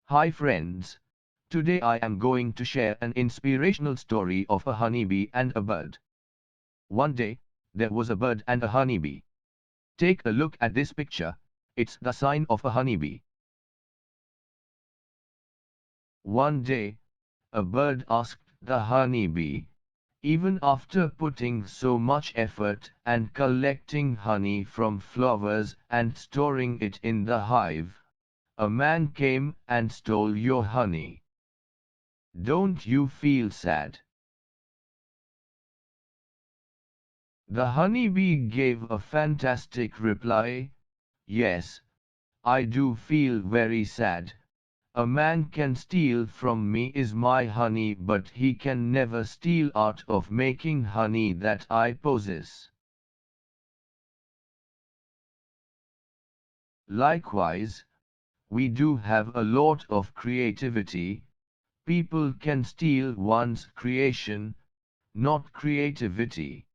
Hi friends, today I am going to share an inspirational story of a honeybee and a bird. One day, there was a bird and a honeybee. Take a look at this picture, it's the sign of a honeybee. One day, a bird asked the honeybee, even after putting so much effort and collecting honey from flowers and storing it in the hive, a man came and stole your honey. Don't you feel sad? The honeybee gave a fantastic reply. Yes, I do feel very sad. A man can steal from me is my honey, but he can never steal art of making honey that I possess. Likewise, we do have a lot of creativity. People can steal one's creation, not creativity.